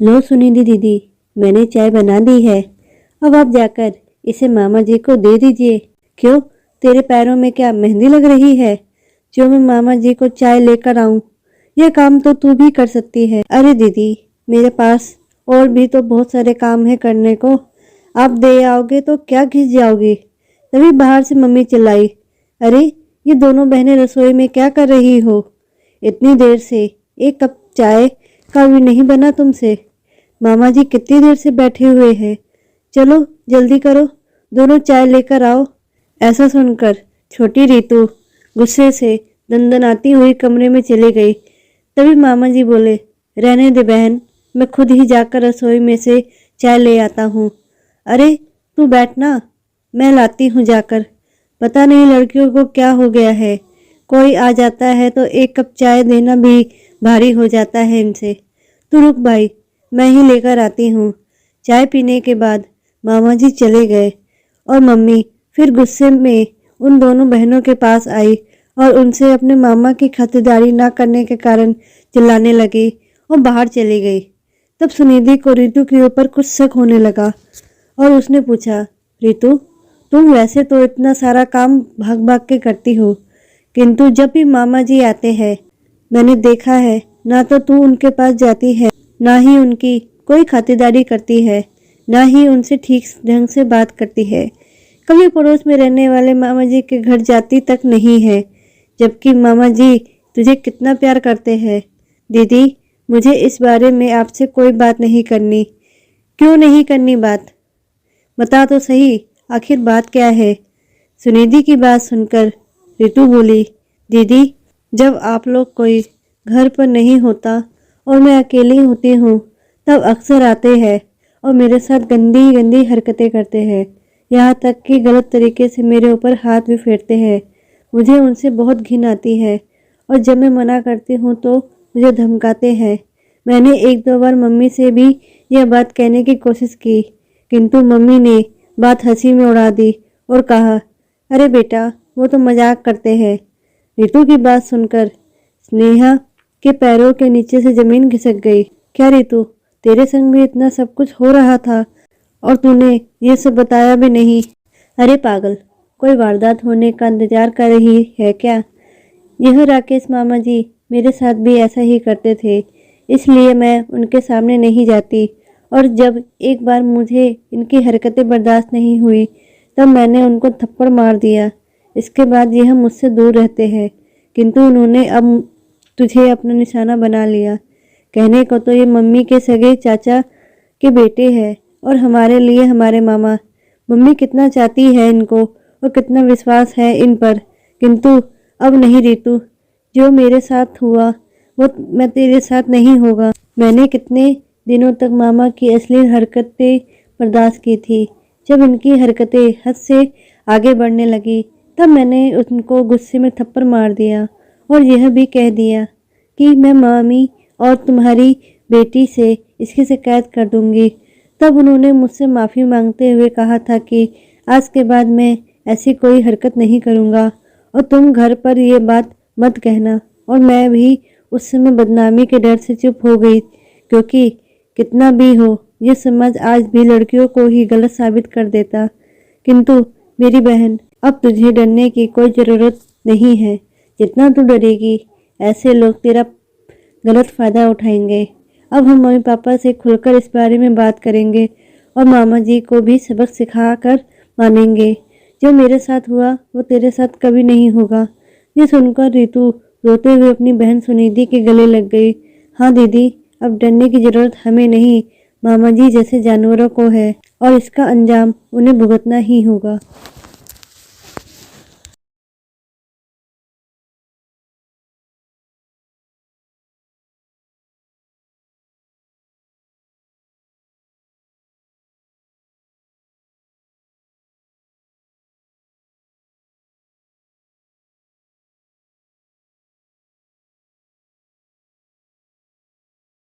लो सुनिधि दीदी, मैंने चाय बना दी है। अब आप जाकर इसे मामा जी को दे दीजिए। क्यों, तेरे पैरों में क्या मेहंदी लग रही है जो मैं मामा जी को चाय लेकर आऊं? यह काम तो तू भी कर सकती है। अरे दीदी, मेरे पास और भी तो बहुत सारे काम है करने को। आप दे आओगे तो क्या घिस जाओगी? तभी बाहर से मम्मी चिल्लाई, अरे ये दोनों बहनें रसोई में क्या कर रही हो? इतनी देर से एक कप चाय का भी नहीं बना तुमसे? मामा जी कितनी देर से बैठे हुए हैं। चलो जल्दी करो, दोनों चाय लेकर आओ। ऐसा सुनकर छोटी रीतू गुस्से से दंदनाती हुई कमरे में चली गई। तभी मामा जी बोले, रहने दे बहन, मैं खुद ही जाकर रसोई में से चाय ले आता हूँ। अरे तू बैठना, मैं लाती हूँ जाकर। पता नहीं लड़कियों को क्या हो गया है, कोई आ जाता है तो एक कप चाय देना भी भारी हो जाता है इनसे। तू रुक भाई, मैं ही लेकर आती हूँ। चाय पीने के बाद मामा जी चले गए और मम्मी फिर गुस्से में उन दोनों बहनों के पास आई और उनसे अपने मामा की खातिरदारी ना करने के कारण चिल्लाने लगी और बाहर चली गई। तब सुनिधि को रीतू के ऊपर कुछ शक होने लगा और उसने पूछा, रीतू, तुम वैसे तो इतना सारा काम भाग भाग के करती हो, किंतु जब भी मामा जी आते हैं मैंने देखा है ना तो तू उनके पास जाती है, ना ही उनकी कोई खातिरदारी करती है, ना ही उनसे ठीक ढंग से बात करती है। कभी पड़ोस में रहने वाले मामा जी के घर जाती तक नहीं है, जबकि मामा जी तुझे कितना प्यार करते हैं। दीदी, मुझे इस बारे में आपसे कोई बात नहीं करनी। क्यों नहीं करनी बात? बता तो सही, आखिर बात क्या है? सुनिधि की बात सुनकर ऋतु बोली, दीदी, जब आप लोग कोई घर पर नहीं होता और मैं अकेली होती हूँ तब अक्सर आते हैं और मेरे साथ गंदी गंदी हरकतें करते हैं, यहाँ तक कि गलत तरीके से मेरे ऊपर हाथ भी फेरते हैं। मुझे उनसे बहुत घिन आती है और जब मैं मना करती हूँ तो मुझे धमकाते हैं। मैंने एक दो बार मम्मी से भी यह बात कहने की कोशिश की, किंतु मम्मी ने बात हंसी में उड़ा दी और कहा, अरे बेटा, वो तो मजाक करते हैं। ऋतु की बात सुनकर स्नेहा के पैरों के नीचे से जमीन खिसक गई। क्या ऋतु, तेरे संग भी इतना सब कुछ हो रहा था और तूने ये सब बताया भी नहीं? अरे पागल, कोई वारदात होने का इंतजार कर रही है क्या? यह राकेश मामा जी मेरे साथ भी ऐसा ही करते थे, इसलिए मैं उनके सामने नहीं जाती और जब एक बार मुझे इनकी हरकतें बर्दाश्त नहीं हुई तब मैंने उनको थप्पड़ मार दिया। इसके बाद यह मुझसे दूर रहते हैं, किंतु उन्होंने अब तुझे अपना निशाना बना लिया। कहने को तो ये मम्मी के सगे चाचा के बेटे हैं और हमारे लिए हमारे मामा। मम्मी कितना चाहती है इनको और कितना विश्वास है इन पर, किंतु अब नहीं रीतू, जो मेरे साथ हुआ वो मैं तेरे साथ नहीं होगा। मैंने कितने दिनों तक मामा की असली हरकतें बर्दाश्त की थी। जब इनकी हरकतें हद से आगे बढ़ने लगी तब मैंने उनको गुस्से में थप्पड़ मार दिया और यह भी कह दिया कि मैं मामी और तुम्हारी बेटी से इसकी शिकायत कर दूंगी। तब उन्होंने मुझसे माफ़ी मांगते हुए कहा था कि आज के बाद मैं ऐसी कोई हरकत नहीं करूंगा और तुम घर पर ये बात मत कहना। और मैं भी उस समय बदनामी के डर से चुप हो गई, क्योंकि कितना भी हो ये समाज आज भी लड़कियों को ही गलत साबित कर देता। किंतु मेरी बहन, अब तुझे डरने की कोई ज़रूरत नहीं है। जितना तू डरेगी ऐसे लोग तेरा गलत फ़ायदा उठाएंगे। अब हम मम्मी पापा से खुलकर इस बारे में बात करेंगे और मामा जी को भी सबक सिखा कर मानेंगे। जो मेरे साथ हुआ वो तेरे साथ कभी नहीं होगा। ये सुनकर ऋतु रोते हुए अपनी बहन सुनिधि के गले लग गई। हाँ दीदी, अब डरने की ज़रूरत हमें नहीं, मामा जी जैसे जानवरों को है और इसका अंजाम उन्हें भुगतना ही होगा।